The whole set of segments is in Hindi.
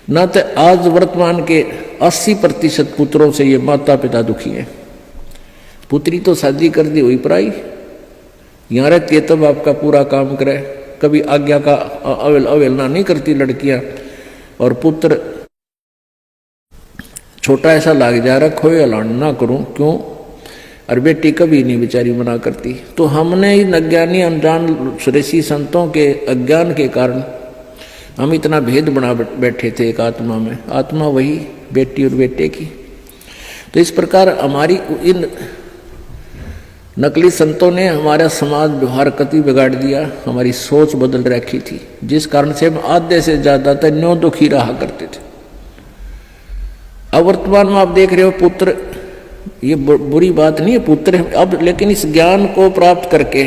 न तो आज वर्तमान के 80% पुत्रों से ये माता पिता दुखी हैं। पुत्री तो शादी कर दी हुई पराई, यहाँ रहती है तब आपका पूरा काम करे, कभी आज्ञा का अवहेलना नहीं करती लड़कियां, और पुत्र छोटा ऐसा लाग जा रखो अलान ना करूं क्यों, और बेटी कभी नहीं बेचारी मना करती। तो हमने इन अज्ञानी अनजान ऋषि संतों के अज्ञान के कारण हम इतना भेद बना बैठे थे एक आत्मा में, आत्मा वही बेटी और बेटे की। तो इस प्रकार हमारी इन नकली संतों ने हमारा समाज व्यवहार कति बिगाड़ दिया, हमारी सोच बदल रखी थी, जिस कारण से हम आधे से ज्यादा तक न्यों दुखी रहा करते थे। अब वर्तमान में आप देख रहे हो पुत्र, ये बुरी बात नहीं है पुत्र अब, लेकिन इस ज्ञान को प्राप्त करके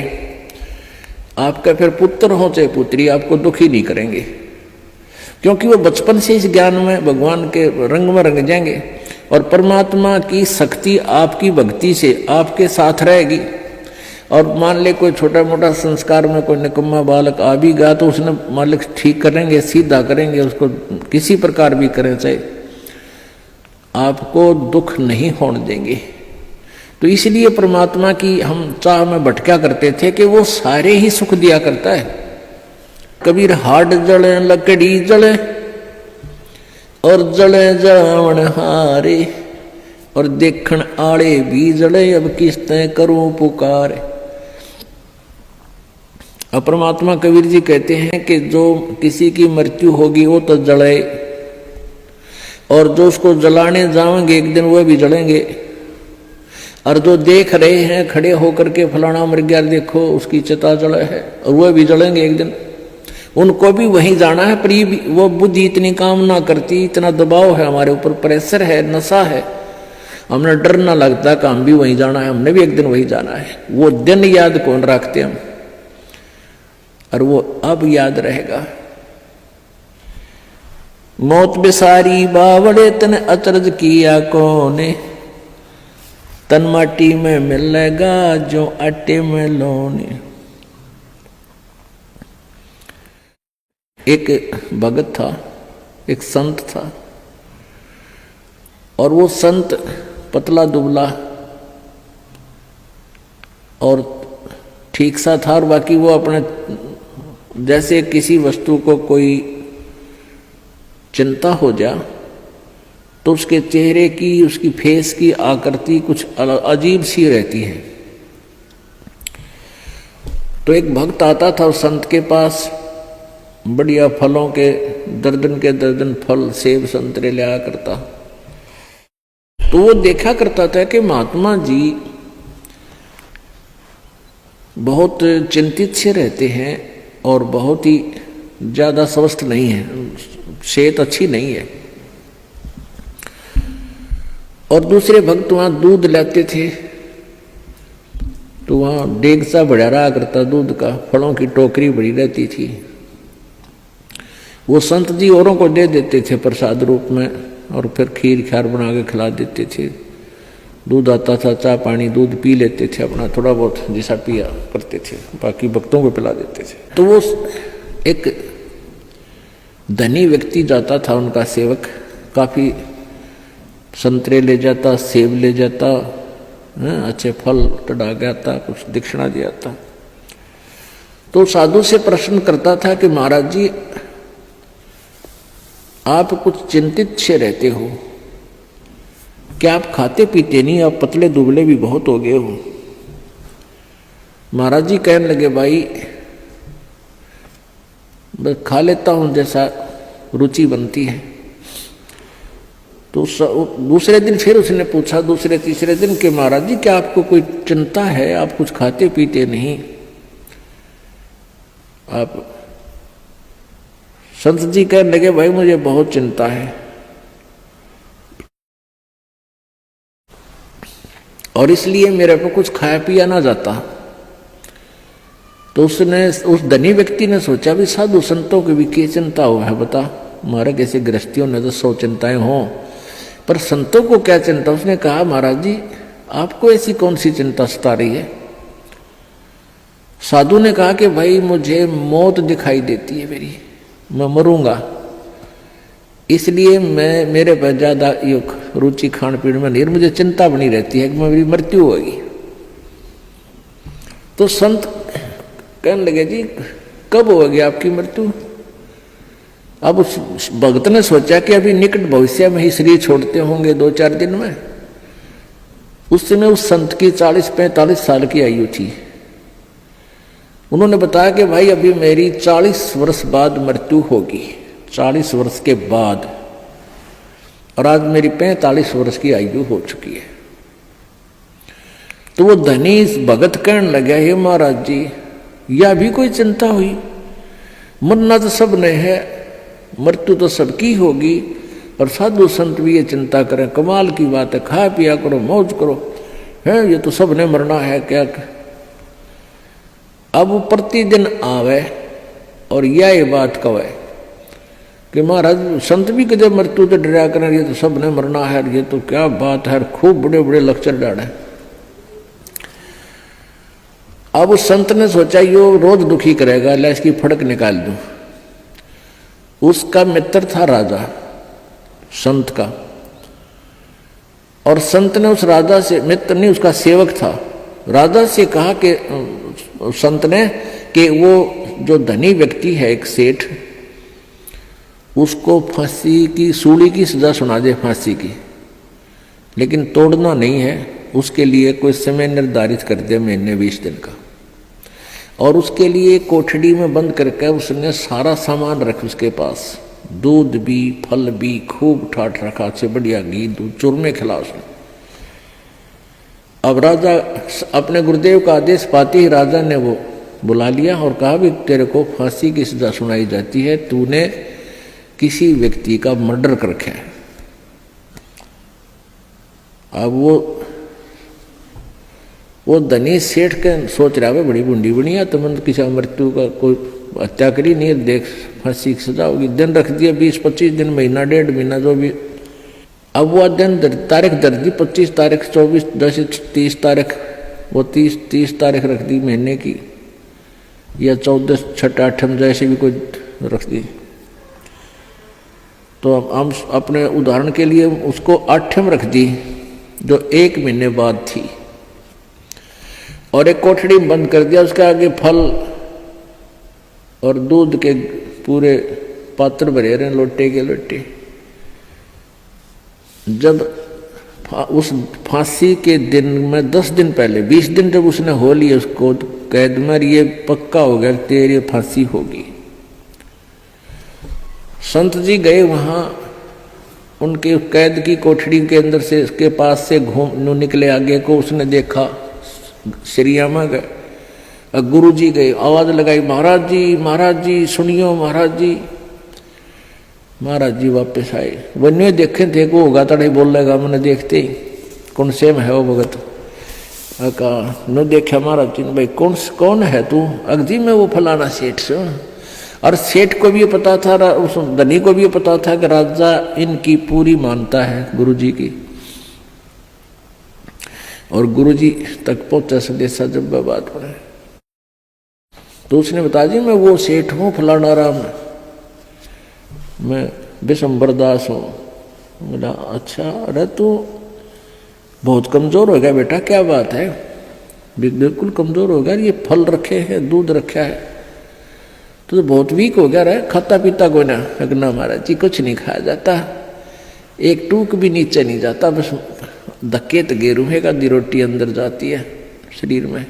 आपका फिर पुत्र हो चाहे पुत्री आपको दुखी नहीं करेंगे, क्योंकि वो बचपन से इस ज्ञान में भगवान के रंग में रंग जाएंगे और परमात्मा की शक्ति आपकी भक्ति से आपके साथ रहेगी। और मान ले कोई छोटा मोटा संस्कार में कोई निकम्मा बालक आ भी गया तो उसने मालिक ठीक करेंगे, सीधा करेंगे, उसको किसी प्रकार भी करें चाहे, आपको दुख नहीं होने देंगे। तो इसलिए परमात्मा की हम चाह में भटका करते थे कि वो सारे ही सुख दिया करता है। कबीर हाड जले लकड़ी जले और जले जावण हारे, और देखण आड़े भी जले अब किस्तें करूं पुकार। अब परमात्मा कबीर जी कहते हैं कि जो किसी की मृत्यु होगी वो तो जले, और जो उसको जलाने जाएंगे एक दिन वह भी जलेंगे, और जो देख रहे हैं खड़े होकर के फलाना मर गया देखो उसकी चिता जले है, और वह भी जलेंगे एक दिन, उनको भी वहीं जाना है। पर वो बुद्धि इतनी काम ना करती, इतना दबाव है हमारे ऊपर, प्रेशर है, नशा है, हमने डर ना लगता कि हम भी वहीं जाना है, हमने भी एक दिन वहीं जाना है। वो दिन याद कौन रखते हम, और वो अब याद रहेगा। मौत बेसारी बावड़े तन अचरज किया कोने, तन माटी में मिलेगा जो आटे में लोने। एक भगत था, एक संत था, और वो संत पतला दुबला और ठीक सा था, और बाकी वो अपने जैसे किसी वस्तु को कोई चिंता हो जा तो उसके चेहरे की, उसकी फेस की आकृति कुछ अजीब सी रहती है। तो एक भक्त आता था उस संत के पास, बढ़िया फलों के दर्जन फल सेब संतरे लिया करता। तो वो देखा करता था कि महात्मा जी बहुत चिंतित से रहते हैं और बहुत ही ज्यादा स्वस्थ नहीं है, सेहत अच्छी नहीं है। और दूसरे भक्त वहां दूध लाते थे तो वहां डेग सा बढ़ा रहा करता दूध का, फलों की टोकरी बड़ी रहती थी। वो संत जी औरों को दे देते थे प्रसाद रूप में, और फिर खीर खार बना के खिला देते थे। दूध आता था, चाय पानी दूध पी लेते थे, अपना थोड़ा बहुत जैसा पिया करते थे, बाकी भक्तों को पिला देते थे। तो वो एक धनी व्यक्ति जाता था, उनका सेवक, काफी संतरे ले जाता, सेब ले जाता, अच्छे फल टड़ा गया था, कुछ दक्षिणा दिया था। तो साधु से प्रश्न करता था कि महाराज जी आप कुछ चिंतित से रहते हो, क्या आप खाते पीते नहीं, आप पतले दुबले भी बहुत हो गए हो। महाराज जी कहने लगे भाई बस खा लेता हूं जैसा रुचि बनती है। तो दूसरे दिन फिर उसने पूछा, दूसरे तीसरे दिन के महाराज जी क्या आपको कोई चिंता है, आप कुछ खाते पीते नहीं। आप संत जी कहने लगे भाई मुझे बहुत चिंता है, और इसलिए मेरे को कुछ खाया पिया ना जाता। तो उसने, उस धनी व्यक्ति ने सोचा भी साधु संतों की भी क्या चिंता हो है बता, हमारे कैसे गृहस्थियों ने तो 100 चिंताएं हों, पर संतों को क्या चिंता। उसने कहा महाराज जी आपको ऐसी कौन सी चिंता सता रही है। साधु ने कहा कि भाई मुझे मौत दिखाई देती है मेरी, मैं मरूंगा, इसलिए मैं मेरे पर ज़्यादा ये रुचि खान पीन में नहीं, मुझे चिंता बनी रहती है कि मेरी मृत्यु होगी। तो संत कहने लगे जी कब होगी आपकी मृत्यु? अब उस भक्त ने सोचा कि अभी निकट भविष्य में ही शरीर छोड़ते होंगे 2-4 दिन में। उस समय उस संत की 40-45 साल की आयु थी। उन्होंने बताया कि भाई अभी मेरी 40 वर्ष बाद मृत्यु होगी, 40 वर्ष के बाद, और आज मेरी 45 वर्ष की आयु हो चुकी है। तो वो धनी भगत कहने लगा, हे महाराज जी यह भी कोई चिंता हुई? मरना तो सब ने है, मृत्यु तो सबकी होगी, और साधु संत भी ये चिंता करें, कमाल की बात है, खा पिया करो, मौज करो, है ये तो सब ने मरना है क्या? अब वो प्रतिदिन आवे और यह बात कहे कि महाराज संत भी कदे मृत्यु तो डरा करें, ये तो सब ने मरना है, ये तो क्या बात है, खूब बड़े बड़े लेक्चर डाले। अब उस संत ने सोचा यो रोज दुखी करेगा, ला इसकी फड़क निकाल दूं। उसका मित्र था राजा, संत का, और संत ने उस राजा से, मित्र नहीं उसका सेवक था, राजा से कहा कि संत ने कि वो जो धनी व्यक्ति है एक सेठ, उसको फांसी की सूली की सजा सुना दे, फांसी की, लेकिन तोड़ना नहीं है, उसके लिए कोई समय निर्धारित कर दे, महीने 20 दिन का, और उसके लिए कोठड़ी में बंद करके उसने सारा सामान रख उसके पास, दूध भी फल भी खूब ठाट रखा, अच्छे बढ़िया घी दूध चूरमे खिला उसने। अब राजा अपने गुरुदेव का आदेश पाते ही राजा ने वो बुला लिया और कहा भी तेरे को फांसी की सजा सुनाई जाती है, तूने किसी व्यक्ति का मर्डर कर रखा है। अब वो धनी सेठ के सोच रहा है बड़ी बुंडी बनिया, तो मन किसी मृत्यु का कोई हत्या करी नहीं, देख फांसी की सजा होगी, दिन रख दिया 20-25 दिन, महीना 1.5 महीना जो भी। अब वो दिन तारीख दर्ज दी, 25 तारीख 24 10 30 तारीख, वो 30 तारीख रख दी महीने की, या 14 6 8 जैसे भी कोई रख दी। तो हम अपने उदाहरण के लिए उसको 8 रख दी, जो 1 महीने बाद थी, और एक कोठड़ी में बंद कर दिया, उसके आगे फल और दूध के पूरे पात्र भरे रहे, लोटे के लोटे। जब उस फांसी के दिन में 10 दिन पहले, 20 दिन जब उसने हो लिया उसको कैद में, ये पक्का हो गया तेरी फांसी होगी। संत जी गए वहां, उनके कैद की कोठड़ी के अंदर से, उसके पास से घूम निकले आगे को, उसने देखा श्रीयामा गए, गुरु जी गए, आवाज लगाई महाराज जी सुनियो महाराज जी। महाराज जी वापस आए, वन्य देखे थे को होगा तड़े बोल लेगा, मैंने देखते ही कौन से में है वो भगत, कहा न देखा महाराज जी ने, भाई कौन है तू? अगजी में वो फलाना सेठ से। और सेठ को भी पता था, उस धनी को भी पता था कि राजा इनकी पूरी मानता है गुरु जी की, और गुरु जी तक पहुंचा संदेशा जब बात पड़े। तो उसने बताया जी मैं वो सेठ हूँ फलाना राम, मैं विशंबर दास हूँ। बोला अच्छा, अरे तू बहुत कमजोर हो गया बेटा, क्या बात है? बिल्कुल कमजोर हो गया, ये फल रखे हैं, दूध रखा है, तो बहुत वीक हो गया रे, खाता पीता को ना? अगना महाराज जी कुछ नहीं खाया जाता, एक टूक भी नीचे नहीं जाता, बस धक्के तो गेरूहे का दी रोटी अंदर जाती है शरीर में।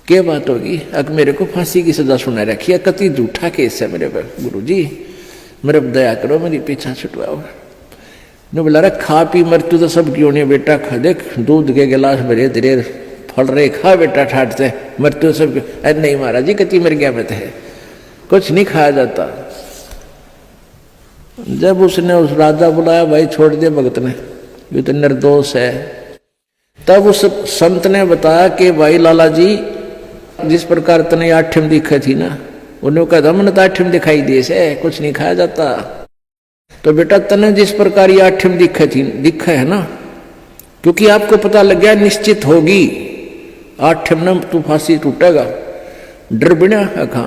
क्या बात होगी? अब मेरे को फांसी की सजा सुना रखी है, कति झूठा केस है मेरे पर, गुरु जी मेरे दया करो, मेरी पीछा छुटवाओ। ने बोला रे खा पी, मृत्यु तो सब क्यों नहीं बेटा, खा देख दूध के गिलास भरे तेरे फल रहे, खा बेटा ठाट से, मृत्यु सब क्यों? अरे नहीं महाराज जी कति मर गया मत है, कुछ नहीं खाया जाता। जब उसने उस राजा बुलाया, भाई छोड़ दे भगत ने, ये तो निर्दोष है। तब उस संत ने बताया कि भाई लाला जी जिस प्रकार तने 8 दिखे थी ना, उन्होंने कहा था मैंने तो 8 दिखाई दिए से, कुछ नहीं खाया जाता। तो बेटा तने जिस प्रकार ये 8 दिखे है ना, क्योंकि आपको पता लग गया निश्चित होगी 8 न तू फांसी टूटेगा, डर बिना कहा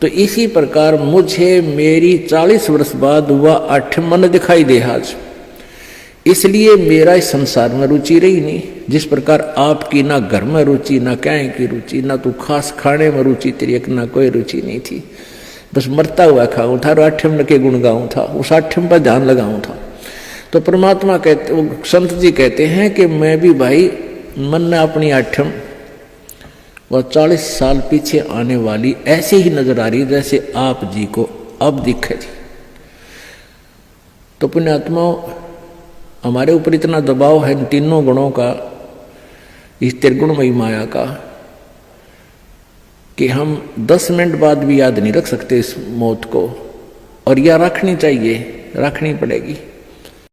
तो इसी प्रकार मुझे मेरी 40 वर्ष बाद वह 8 मन दिखाई दे आज, इसलिए मेरा इस संसार में रुचि रही नहीं। जिस प्रकार आपकी ना घर में रुचि, ना कहीं की रुचि, ना तो खास खाने में रुचि तेरी, ना कोई रुचि नहीं थी, बस मरता हुआ खाऊं था और 8 के गुण गाऊं था, उस 8 पर ध्यान लगाऊं था। तो परमात्मा कहते, संत जी कहते हैं कि मैं भी भाई मन ने अपनी 8 वह 40 साल पीछे आने वाली ऐसे ही नजर आ रही जैसे आप जी को अब दिखे थी। तो पुण्यात्मा, हमारे ऊपर इतना दबाव है इन तीनों गुणों का, इस त्रिगुणमयी माया का, कि हम 10 मिनट बाद भी याद नहीं रख सकते इस मौत को, और यह रखनी चाहिए, रखनी पड़ेगी।